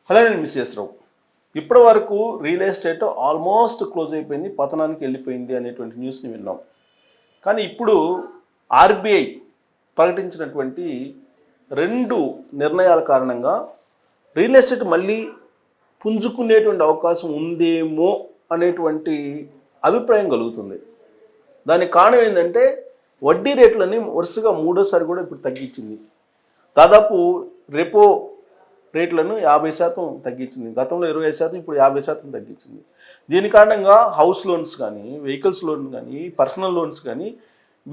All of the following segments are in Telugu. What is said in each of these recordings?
హలో, నేను మిస్ఎస్ రావు. ఇప్పటి వరకు రియల్ ఎస్టేట్ ఆల్మోస్ట్ క్లోజ్ అయిపోయింది, పతనానికి వెళ్ళిపోయింది అనేటువంటి న్యూస్ని విన్నాం. కానీ ఇప్పుడు ఆర్బీఐ ప్రకటించినటువంటి 2 నిర్ణయాల కారణంగా రియల్ ఎస్టేట్ మళ్ళీ పుంజుకునేటువంటి అవకాశం ఉందేమో అనేటువంటి అభిప్రాయం కలుగుతుంది. దానికి కారణం ఏంటంటే వడ్డీ రేట్లని వరుసగా 3వ సారి కూడా ఇప్పుడు తగ్గించింది. దాదాపు రెపో రేట్లను 50% తగ్గించింది. గతంలో 25%, ఇప్పుడు 50% తగ్గించింది. దీని కారణంగా హౌస్ లోన్స్ కానీ, వెహికల్స్ లోన్ కానీ, పర్సనల్ లోన్స్ కానీ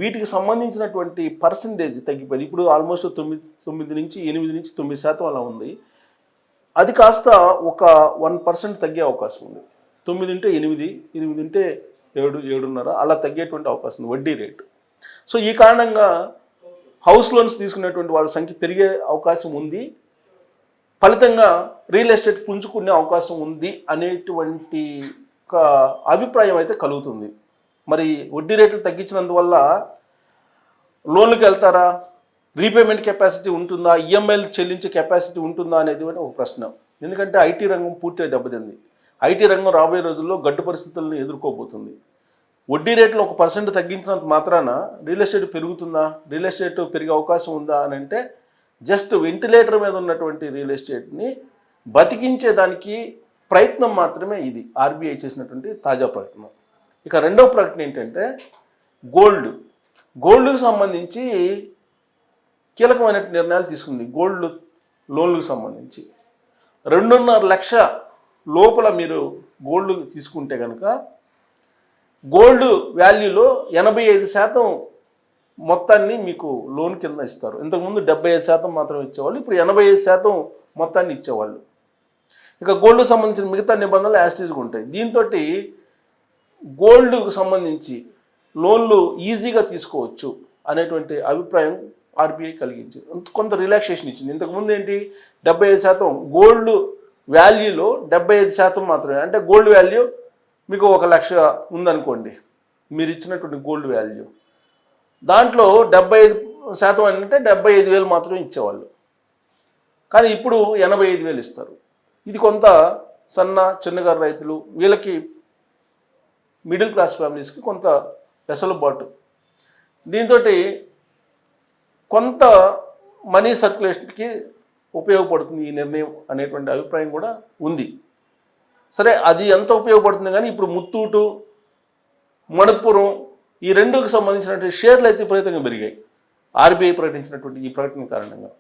వీటికి సంబంధించినటువంటి పర్సంటేజ్ తగ్గిపోయింది. ఇప్పుడు ఆల్మోస్ట్ 9 నుంచి 9% అలా ఉంది. అది కాస్త ఒక 1% తగ్గే అవకాశం ఉంది. 9 ఉంటే 8, 8 ఉంటే 7, 7.5 అలా తగ్గేటువంటి అవకాశం ఉంది వడ్డీ రేటు. సో ఈ కారణంగా హౌస్ లోన్స్ తీసుకునేటువంటి వాళ్ళ సంఖ్య పెరిగే అవకాశం ఉంది. ఫలితంగా రియల్ ఎస్టేట్ పుంజుకునే అవకాశం ఉంది అనేటువంటి ఒక అభిప్రాయం అయితే కలుగుతుంది. మరి వడ్డీ రేట్లు తగ్గించినందువల్ల లోన్లకు వెళ్తారా, రీపేమెంట్ కెపాసిటీ ఉంటుందా, ఈఎంఐలు చెల్లించే కెపాసిటీ ఉంటుందా అనేది ఒక ప్రశ్న. ఎందుకంటే ఐటీ రంగం పూర్తిగా దెబ్బతింది. ఐటీ రంగం రాబోయే రోజుల్లో గడ్డు పరిస్థితులను ఎదుర్కోబోతుంది. వడ్డీ రేట్లు 1% తగ్గించినంత మాత్రాన రియల్ ఎస్టేట్ పెరుగుతుందా, రియల్ ఎస్టేట్ పెరిగే అవకాశం ఉందా అని అంటే జస్ట్ వెంటిలేటర్ మీద ఉన్నటువంటి రియల్ ఎస్టేట్ని బతికించేదానికి ప్రయత్నం మాత్రమే ఇది ఆర్బీఐ చేసినటువంటి తాజా ప్రకటన. ఇక రెండవ ప్రకటన ఏంటంటే గోల్డ్కి సంబంధించి కీలకమైన నిర్ణయాలు తీసుకుంది. గోల్డ్ లోన్లకు సంబంధించి 2.5 లక్ష లోపల మీరు గోల్డ్ తీసుకుంటే కనుక గోల్డ్ వాల్యూలో 85% మొత్తాన్ని మీకు లోన్ కింద ఇస్తారు. ఇంతకుముందు 75% మాత్రం ఇచ్చేవాళ్ళు, ఇప్పుడు 85% మొత్తాన్ని ఇచ్చేవాళ్ళు. ఇక గోల్డ్కు సంబంధించిన మిగతా నిబంధనలు యాస్టీజ్గా ఉంటాయి. దీంతో గోల్డ్కు సంబంధించి లోన్లు ఈజీగా తీసుకోవచ్చు అనేటువంటి అభిప్రాయం ఆర్బీఐ కలిగించింది. కొంత రిలాక్సేషన్ ఇచ్చింది. ఇంతకుముందు ఏంటి, 75% గోల్డ్ వాల్యూలో 75% మాత్రమే. అంటే గోల్డ్ వాల్యూ మీకు 1 లక్ష ఉందనుకోండి, మీరు ఇచ్చినటువంటి గోల్డ్ వాల్యూ దాంట్లో 75% అంటే 75,000 మాత్రమే ఇచ్చేవాళ్ళు. కానీ ఇప్పుడు 85,000 ఇస్తారు. ఇది కొంత చిన్నగారు రైతులు, వీళ్ళకి మిడిల్ క్లాస్ ఫ్యామిలీస్కి కొంత వెసులుబాటు. దీంతో కొంత మనీ సర్క్యులేషన్కి ఉపయోగపడుతుంది ఈ నిర్ణయం అనేటువంటి అభిప్రాయం కూడా ఉంది. సరే, అది ఎంత ఉపయోగపడుతుంది కానీ ఇప్పుడు ముత్తూటు, మణిపురం ఈ 2కి సంబంధించినటువంటి షేర్లు అయితే విపరీతంగా పెరిగాయి ఆర్బీఐ ప్రకటించినటువంటి ఈ ప్రకటన కారణంగా.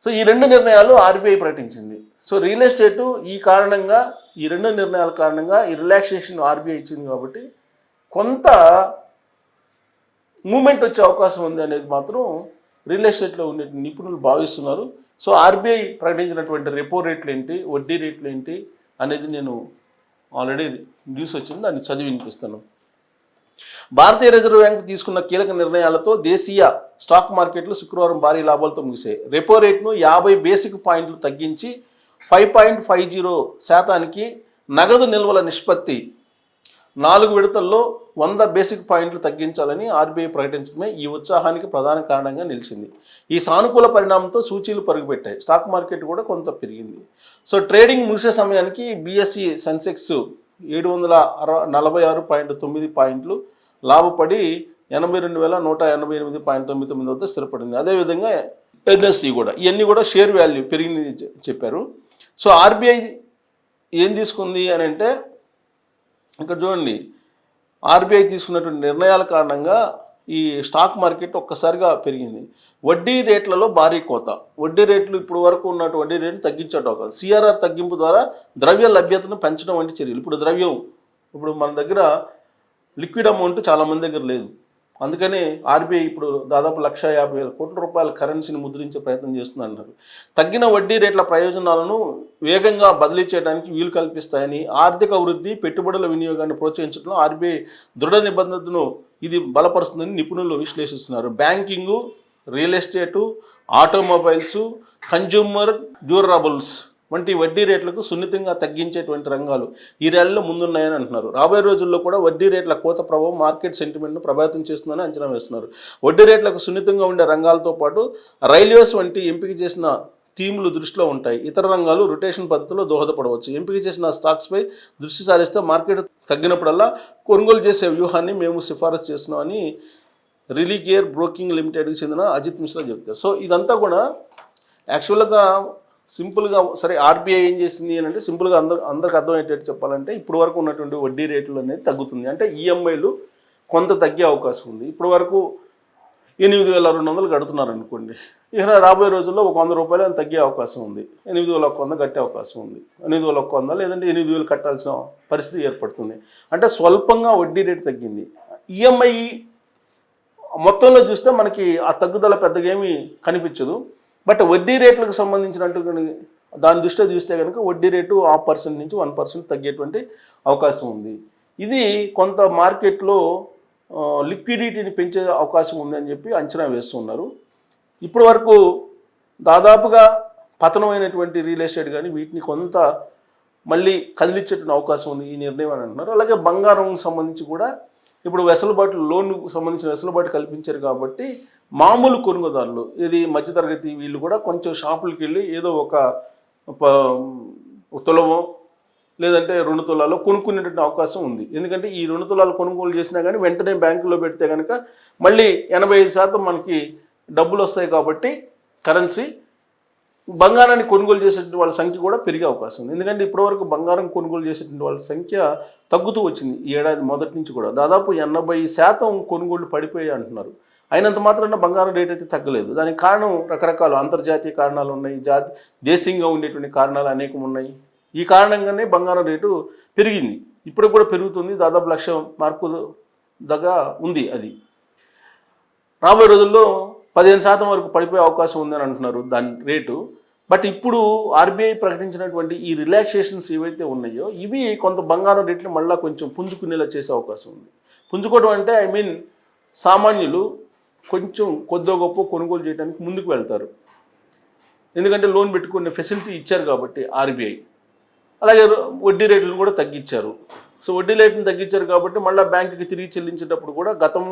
సో ఈ 2 నిర్ణయాలు ఆర్బీఐ ప్రకటించింది. సో రియల్ ఎస్టేటు ఈ కారణంగా, ఈ 2 నిర్ణయాల కారణంగా ఈ రిలాక్సేషన్ ఆర్బీఐ ఇచ్చింది కాబట్టి కొంత మూమెంట్ వచ్చే అవకాశం ఉంది అనేది మాత్రం రియల్ ఎస్టేట్లో ఉండే నిపుణులు భావిస్తున్నారు. సో ఆర్బీఐ ప్రకటించినటువంటి రెపో రేట్లు ఏంటి, వడ్డీ రేట్లు ఏంటి అనేది నేను ఆల్రెడీ న్యూస్ వచ్చింది, దాన్ని చదివి వినిపిస్తాను. భారతీయ రిజర్వ్ బ్యాంక్ తీసుకున్న కీలక నిర్ణయాలతో దేశీయ స్టాక్ మార్కెట్లు శుక్రవారం భారీ లాభాలతో ముగిశాయి. రెపో రేట్ను 50 బేసిక్ పాయింట్లు తగ్గించి 5.50% నగదు నిల్వల నిష్పత్తి 4 విడతల్లో 100 బేసిక్ పాయింట్లు తగ్గించాలని ఆర్బీఐ ప్రకటించడమే ఈ ఉత్సాహానికి ప్రధాన కారణంగా నిలిచింది. ఈ సానుకూల పరిణామంతో సూచీలు పరుగుపెట్టాయి. స్టాక్ మార్కెట్ కూడా కొంత పెరిగింది. సో ట్రేడింగ్ ముగిసే సమయానికి బీఎస్ఈ సెన్సెక్స్ 746.9 పాయింట్లు లాభపడి 82,188.99 వద్ద స్థిరపడింది. అదేవిధంగా ఎన్ఎస్ఈ కూడా, ఇవన్నీ కూడా షేర్ వాల్యూ పెరిగింది చెప్పారు. సో ఆర్బీఐ ఏం తీసుకుంది అని అంటే, ఇక్కడ చూడండి, ఆర్బీఐ తీసుకున్నటువంటి నిర్ణయాల కారణంగా ఈ స్టాక్ మార్కెట్ ఒక్కసారిగా పెరిగింది. వడ్డీ రేట్లలో భారీ కోత. వడ్డీ రేట్లు ఇప్పుడు వరకు ఉన్నటువంటి వడ్డీ రేట్లు తగ్గించడం కాదు, సిఆర్ఆర్ తగ్గింపు ద్వారా ద్రవ్య లభ్యతను పెంచడం వంటి చర్యలు. ఇప్పుడు మన దగ్గర లిక్విడ్ అమౌంట్ చాలామంది దగ్గర లేదు. అందుకని ఆర్బీఐ ఇప్పుడు దాదాపు 1,50,000 కోట్ల రూపాయల కరెన్సీని ముద్రించే ప్రయత్నం చేస్తుందన్నారు. తగ్గిన వడ్డీ రేట్ల ప్రయోజనాలను వేగంగా బదిలీ చేయడానికి వీలు కల్పిస్తాయని, ఆర్థిక వృద్ధి, పెట్టుబడుల వినియోగాన్ని ప్రోత్సహించడంలో ఆర్బీఐ దృఢ నిబద్ధతను ఇది బలపరుస్తుందని నిపుణులు విశ్లేషిస్తున్నారు. Banking, real estate, automobiles, consumer durables వంటి వడ్డీ రేట్లకు సున్నితంగా తగ్గించేటువంటి రంగాలు ఈ ర్యాలీలో ముందున్నాయని అంటున్నారు. రాబోయే రోజుల్లో కూడా వడ్డీ రేట్ల కోత ప్రభావం మార్కెట్ సెంటిమెంట్ను ప్రభావితం చేస్తుందని అంచనా వేస్తున్నారు. వడ్డీ రేట్లకు సున్నితంగా ఉండే రంగాలతో పాటు రైల్వేస్ వంటి ఎంపిక చేసిన థీమ్లు దృష్టిలో ఉంటాయి. ఇతర రంగాలు రొటేషన్ పద్ధతిలో దోహదపడవచ్చు. ఎంపిక చేసిన స్టాక్స్పై దృష్టి సారిస్తే మార్కెట్ తగ్గినప్పుడల్లా కొనుగోలు చేసే వ్యూహాన్ని మేము సిఫారసు చేస్తున్నామని రిలీగేర్ బ్రోకింగ్ లిమిటెడ్కి చెందిన అజిత్ మిశ్రా చెప్తారు. సో ఇదంతా కూడా యాక్చువల్గా సింపుల్గా సరే ఆర్బీఐ ఏం చేసింది అని అంటే సింపుల్గా అందరికి అర్థమయ్యేటట్టు చెప్పాలంటే ఇప్పుడు వరకు ఉన్నటువంటి వడ్డీ రేట్లు అనేది తగ్గుతుంది. అంటే ఈఎంఐలు కొంత తగ్గే అవకాశం ఉంది. ఇప్పుడు వరకు 8,200 కడుతున్నారు అనుకోండి, ఇక రాబోయే రోజుల్లో ఒక 100 రూపాయలు అని తగ్గే అవకాశం ఉంది. 8,100 కట్టే అవకాశం ఉంది. 8,100 లేదంటే 8,000 కట్టాల్సిన పరిస్థితి ఏర్పడుతుంది. అంటే స్వల్పంగా వడ్డీ రేటు తగ్గింది. ఈఎంఐ మొత్తంలో చూస్తే మనకి ఆ తగ్గుదల పెద్దగా ఏమీ కనిపించదు. బట్ వడ్డీ రేట్లకు సంబంధించినట్టు దాని దృష్టిలో చూస్తే కనుక వడ్డీ రేటు 0.5% నుంచి 1% తగ్గేటువంటి అవకాశం ఉంది. ఇది కొంత మార్కెట్లో లిక్విడిటీని పెంచే అవకాశం ఉందని చెప్పి అంచనా వేస్తున్నారు. ఇప్పటి వరకు దాదాపుగా పతనమైనటువంటి రియల్ ఎస్టేట్ కానీ వీటిని కొంత మళ్ళీ కదిలించేటువంటి అవకాశం ఉంది ఈ నిర్ణయం అని అంటున్నారు. అలాగే బంగారం సంబంధించి కూడా ఇప్పుడు వెసులుబాటు లోన్కు సంబంధించిన వెసులుబాటు కల్పించారు కాబట్టి మామూలు కొనుగోదారులు ఇది మధ్యతరగతి వీళ్ళు కూడా కొంచెం షాపులకి వెళ్ళి ఏదో ఒక తులమో లేదంటే 2 తులాలో కొనుక్కునేటువంటి అవకాశం ఉంది. ఎందుకంటే ఈ 2 తులాలు కొనుగోలు చేసినా కానీ వెంటనే బ్యాంకులో పెడితే కనుక మళ్ళీ 85% మనకి డబ్బులు వస్తాయి కాబట్టి కరెన్సీ బంగారాన్ని కొనుగోలు చేసేటువంటి వాళ్ళ సంఖ్య కూడా పెరిగే అవకాశం ఉంది. ఎందుకంటే ఇప్పటివరకు బంగారం కొనుగోలు చేసేటువంటి వాళ్ళ సంఖ్య తగ్గుతూ వచ్చింది ఈ ఏడాది మొదటి నుంచి కూడా. దాదాపు 80% కొనుగోళ్లు పడిపోయాయి అంటున్నారు. అయినంత మాత్రాన బంగారం రేట్ అయితే తగ్గలేదు. దానికి కారణం రకరకాల అంతర్జాతీయ కారణాలు ఉన్నాయి, దేశీయంగా ఉండేటువంటి కారణాలు అనేకం ఉన్నాయి. ఈ కారణంగానే బంగారం రేటు పెరిగింది, ఇప్పుడు కూడా పెరుగుతుంది. దాదాపు 1,00,000 మార్కు దగ్గర ఉంది. అది రాబోయే రోజుల్లో 15% వరకు పడిపోయే అవకాశం ఉందని అంటున్నారు దాని రేటు. బట్ ఇప్పుడు ఆర్బీఐ ప్రకటించినటువంటి ఈ రిలాక్సేషన్స్ ఏవైతే ఉన్నాయో ఇవి కొంత బంగారం రేట్లు మళ్ళీ కొంచెం పుంజుకునేలా చేసే అవకాశం ఉంది. పుంజుకోవడం అంటే సామాన్యులు కొంచెం కొద్దో గొప్ప కొనుగోలు చేయడానికి ముందుకు వెళ్తారు. ఎందుకంటే లోన్ పెట్టుకునే ఫెసిలిటీ ఇచ్చారు కాబట్టి ఆర్బీఐ. అలాగే వడ్డీ రేట్లను కూడా తగ్గించారు. సో వడ్డీ రేట్లను తగ్గించారు కాబట్టి మళ్ళీ బ్యాంకుకి తిరిగి చెల్లించేటప్పుడు కూడా గతం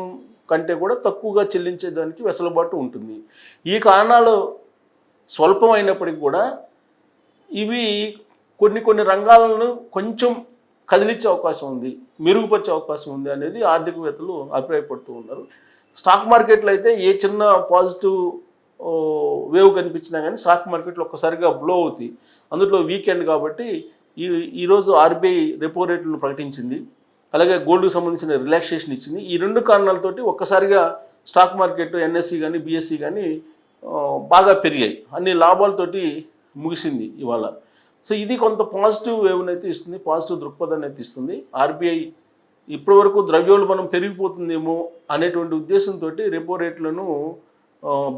కంటే కూడా తక్కువగా చెల్లించేదానికి వెసులుబాటు ఉంటుంది. ఈ కారణాలు స్వల్పమైనప్పటికీ కూడా ఇవి కొన్ని రంగాలను కొంచెం కదిలించే అవకాశం ఉంది, మెరుగుపరిచే అవకాశం ఉంది అనేది ఆర్థికవేత్తలు అభిప్రాయపడుతూ ఉన్నారు. స్టాక్ మార్కెట్లో అయితే ఏ చిన్న పాజిటివ్ వేవ్ కనిపించినా కానీ స్టాక్ మార్కెట్లో ఒక్కసారిగా బ్లో అవుతాయి. అందులో వీకెండ్ కాబట్టి ఈరోజు ఆర్బీఐ రెపో రేట్లను ప్రకటించింది, అలాగే గోల్డ్కి సంబంధించిన రిలాక్సేషన్ ఇచ్చింది. ఈ 2 కారణాలతోటి ఒక్కసారిగా స్టాక్ మార్కెట్ ఎన్ఎస్సి కానీ బిఎస్సి కానీ బాగా పెరిగాయి. అన్ని లాభాలతోటి ముగిసింది ఇవాళ. సో ఇది కొంత పాజిటివ్ వేవ్ని అయితే ఇస్తుంది, పాజిటివ్ దృక్పథాన్ని అయితే ఇస్తుంది. ఆర్బీఐ ఇప్పటి వరకు ద్రవ్యోల్బణం పెరిగిపోతుందేమో అనేటువంటి ఉద్దేశంతో రెపో రేట్లను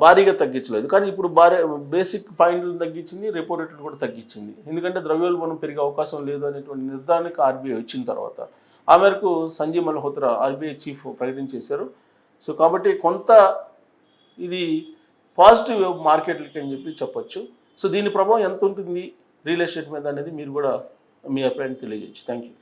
భారీగా తగ్గించలేదు. కానీ ఇప్పుడు బేసిక్ పాయింట్లను తగ్గించింది, రెపో రేట్లు కూడా తగ్గించింది. ఎందుకంటే ద్రవ్యోల్బణం పెరిగే అవకాశం లేదు అనేటువంటి నిర్ధారణకు ఆర్బీఐ వచ్చిన తర్వాత ఆ మేరకు సంజయ్ మల్హోత్రా ఆర్బీఐ చీఫ్ ప్రకటించేశారు. సో కాబట్టి కొంత ఇది పాజిటివ్ మార్కెట్లకి అని చెప్పొచ్చు. సో దీని ప్రభావం ఎంత ఉంటుంది రియల్ ఎస్టేట్ మీద అనేది మీరు కూడా మీ అభిప్రాయాన్ని తెలియజేయచ్చు. Thank you.